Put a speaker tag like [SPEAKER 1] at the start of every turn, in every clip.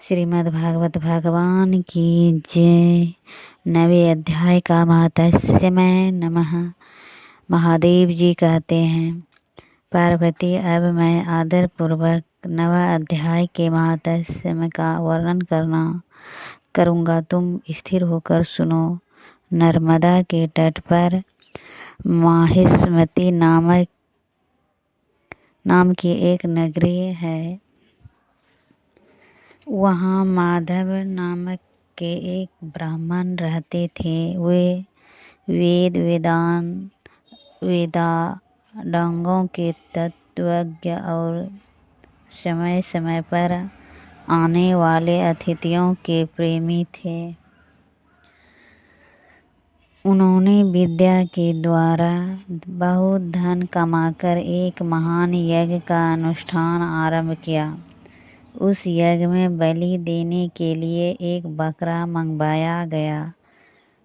[SPEAKER 1] श्रीमद् भागवत भगवान की जय। 9वें अध्याय का महात्म्य नमः। महादेव जी कहते हैं, पार्वती, अब मैं आदर पूर्वक 9वें अध्याय के महात्म्य का वर्णन करूँगा। तुम स्थिर होकर सुनो। नर्मदा के तट पर माहिष्मती नाम की एक नगरी है। वहाँ माधव नामक के एक ब्राह्मण रहते थे। वे वेदांगों के तत्वज्ञ और समय समय पर आने वाले अतिथियों के प्रेमी थे। उन्होंने विद्या के द्वारा बहुत धन कमाकर एक महान यज्ञ का अनुष्ठान आरंभ किया। उस यज्ञ में बलि देने के लिए एक बकरा मंगवाया गया।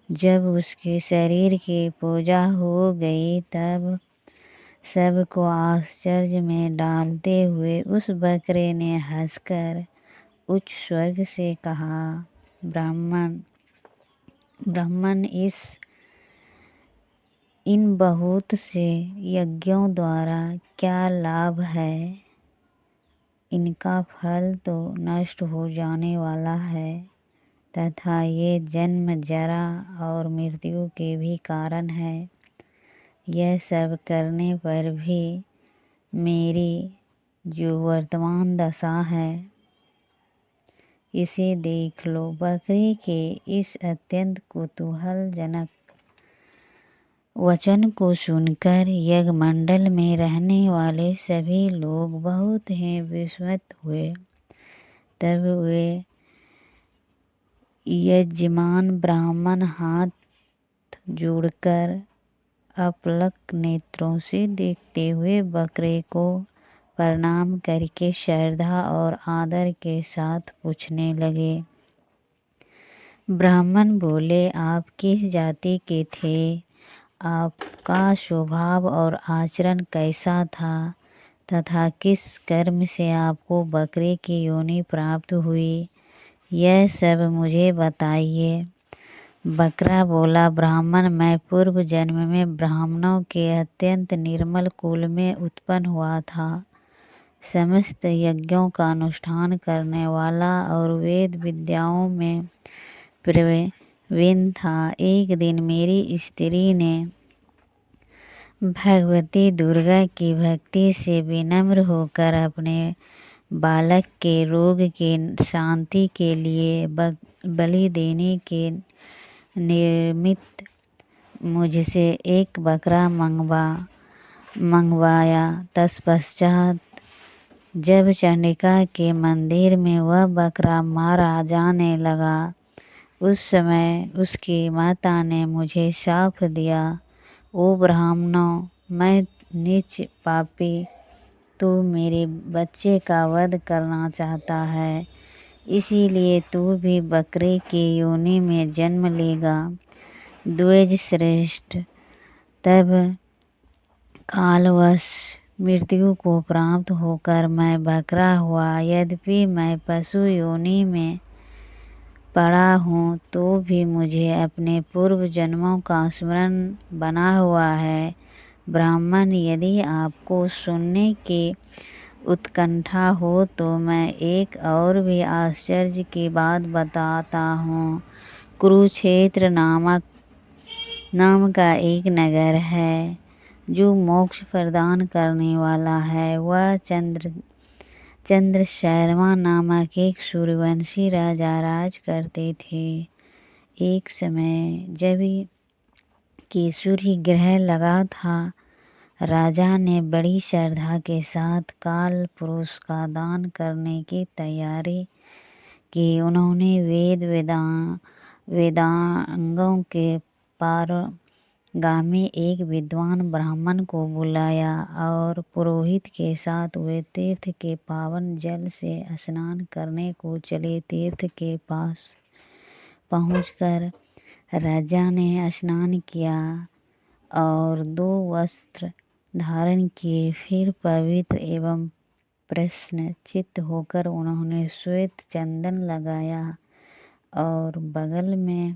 [SPEAKER 1] जब उसके शरीर की पूजा हो गई तब सबको आश्चर्य में डालते हुए उस बकरे ने हंसकर उच्च स्वर से कहा, ब्राह्मण, इन बहुत से यज्ञों द्वारा क्या लाभ है? इनका फल तो नष्ट हो जाने वाला है तथा ये जन्म, जरा और मृत्यु के भी कारण है। यह सब करने पर भी मेरी जो वर्तमान दशा है, इसे देख लो। बकरी के इस अत्यंत कुतूहलजनक वचन को सुनकर यज्ञमंडल में रहने वाले सभी लोग बहुत ही विस्मित हुए। तब वे यजमान ब्राह्मण हाथ जोड़कर अपलक नेत्रों से देखते हुए बकरे को प्रणाम करके श्रद्धा और आदर के साथ पूछने लगे। ब्राह्मण बोले, आप किस जाति के थे? आपका स्वभाव और आचरण कैसा था तथा किस कर्म से आपको बकरे की योनि प्राप्त हुई, यह सब मुझे बताइए। बकरा बोला, ब्राह्मण, मैं पूर्व जन्म में ब्राह्मणों के अत्यंत निर्मल कुल में उत्पन्न हुआ था। समस्त यज्ञों का अनुष्ठान करने वाला और वेद विद्याओं में प्रवीण था। एक दिन मेरी स्त्री ने भगवती दुर्गा की भक्ति से विनम्र होकर अपने बालक के रोग की शांति के लिए बलि देने के निमित्त मुझसे एक बकरा मंगवाया। तत्पश्चात जब चंडिका के मंदिर में वह बकरा मारा जाने लगा, उस समय उसकी माता ने मुझे शाप दिया, ओ ब्राह्मणों, मैं नीच पापी, तू मेरे बच्चे का वध करना चाहता है, इसीलिए तू भी बकरे की योनि में जन्म लेगा। द्विज श्रेष्ठ, तब कालवश मृत्यु को प्राप्त होकर मैं बकरा हुआ। यद्यपि मैं पशु योनि में पड़ा हूँ तो भी मुझे अपने पूर्व जन्मों का स्मरण बना हुआ है। ब्राह्मण, यदि आपको सुनने की उत्कंठा हो तो मैं एक और भी आश्चर्य की बात बताता हूँ। कुरुक्षेत्र नाम का एक नगर है जो मोक्ष प्रदान करने वाला है। वह चंद्रशर्मा नामक एक सूर्यवंशी राजा राज करते थे। एक समय जब कि सूर्य ग्रहण लगा था, राजा ने बड़ी श्रद्धा के साथ काल पुरुष का दान करने की तैयारी की। उन्होंने वेदांगों के पारगामी एक विद्वान ब्राह्मण को बुलाया और पुरोहित के साथ वे तीर्थ के पावन जल से स्नान करने को चले। तीर्थ के पास पहुंचकर राजा ने स्नान किया और 2 वस्त्र धारण किए। फिर पवित्र एवं प्रसन्नचित्त होकर उन्होंने श्वेत चंदन लगाया और बगल में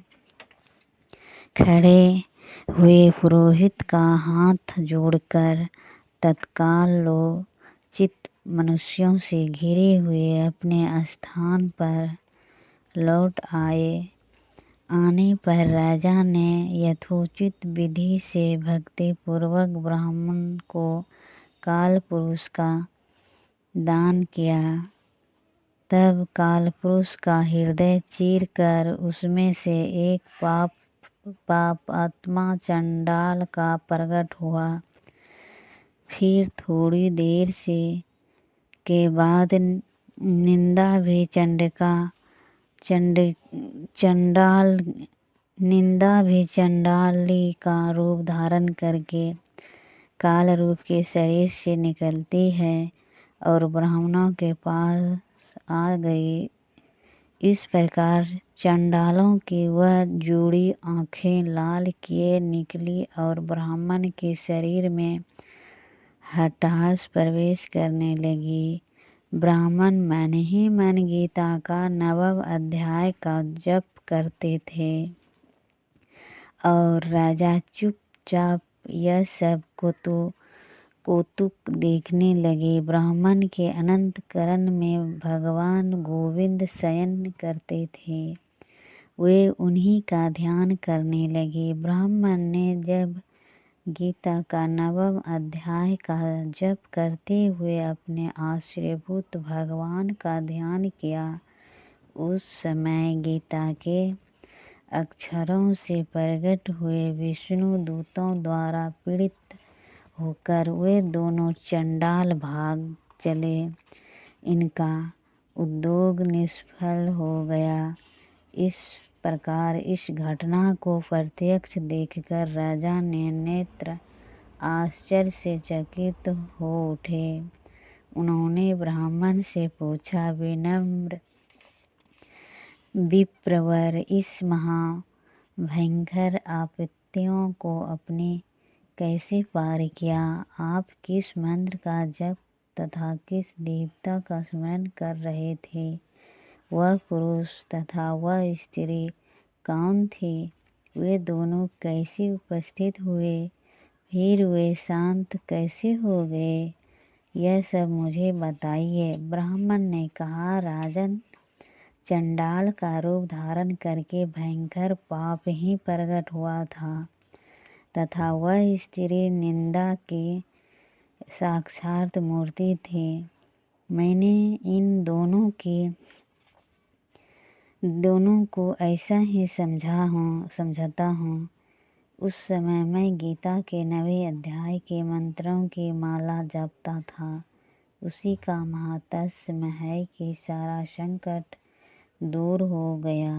[SPEAKER 1] खड़े हुए पुरोहित का हाथ जोड़कर तत्काल लोग चित्त मनुष्यों से घिरे हुए अपने स्थान पर लौट आए। आने पर राजा ने यथोचित विधि से भक्ति पूर्वक ब्राह्मण को काल पुरुष का दान किया। तब काल पुरुष का हृदय चीर कर उसमें से एक पाप आत्मा चंडाल का प्रकट हुआ। फिर थोड़ी देर के बाद निंदा भी चंडाली का रूप धारण करके काल रूप के शरीर से निकलती है और ब्राह्मणों के पास आ गई। इस प्रकार चंडालों की वह जोड़ी आंखें लाल किए निकली और ब्राह्मण के शरीर में हठास प्रवेश करने लगी। ब्राह्मण मन ही मन गीता का 9वां अध्याय का जप करते थे और राजा चुपचाप यह सब कौतुक देखने लगे। ब्राह्मण के अनंतकरण में भगवान गोविंद शयन करते थे। वे उन्हीं का ध्यान करने लगे। ब्राह्मण ने जब गीता का 9वां अध्याय का जप करते हुए अपने आश्रयभूत भगवान का ध्यान किया, उस समय गीता के अक्षरों से प्रकट हुए विष्णु दूतों द्वारा पीड़ित होकर वे दोनों चंडाल भाग चले। इनका उद्योग निष्फल हो गया। इस प्रकार इस घटना को प्रत्यक्ष देखकर राजा ने नेत्र आश्चर्य से चकित हो उठे। उन्होंने ब्राह्मण से पूछा, विनम्र विप्रवर, इस भयंकर आपत्तियों को आपने कैसे पार किया? आप किस मंत्र का जप तथा किस देवता का स्मरण कर रहे थे? वह पुरुष तथा वह स्त्री कौन थे? वे दोनों कैसे उपस्थित हुए? फिर वे शांत कैसे हो गए? यह सब मुझे बताइए। ब्राह्मण ने कहा, राजन, चंडाल का रूप धारण करके भयंकर पाप ही प्रकट हुआ था तथा वह स्त्री निंदा की साक्षात मूर्ति थी। मैंने इन दोनों को ऐसा ही समझता हूँ। उस समय मैं गीता के 9वें अध्याय के मंत्रों की माला जपता था। उसी का महात्म्य है कि सारा संकट दूर हो गया।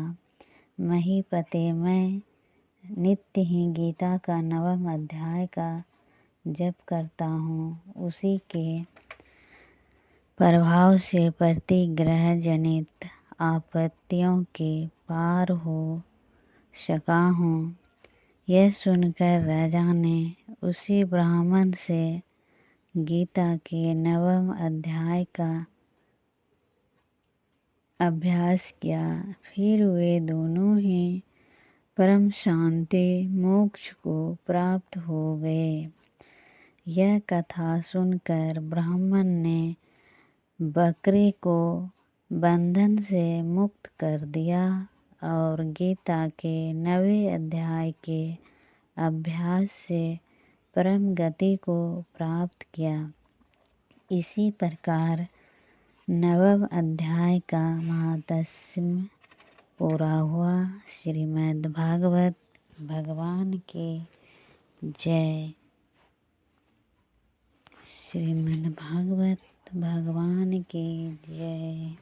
[SPEAKER 1] महीपते, मैं नित्य ही गीता का 9वां अध्याय का जप करता हूँ। उसी के प्रभाव से प्रतिग्रह जनित आपत्तियों के पार हो सका हूँ। यह सुनकर राजा ने उसी ब्राह्मण से गीता के 9वां अध्याय का अभ्यास किया। फिर वे दोनों ही परम शांति मोक्ष को प्राप्त हो गए। यह कथा सुनकर ब्राह्मण ने बकरे को बंधन से मुक्त कर दिया और गीता के 9वें अध्याय के अभ्यास से परम गति को प्राप्त किया। इसी प्रकार 9वां अध्याय का महात्म्य पूरा हुआ। श्रीमद् भागवत भगवान की जय। श्रीमद् भागवत भगवान की जय।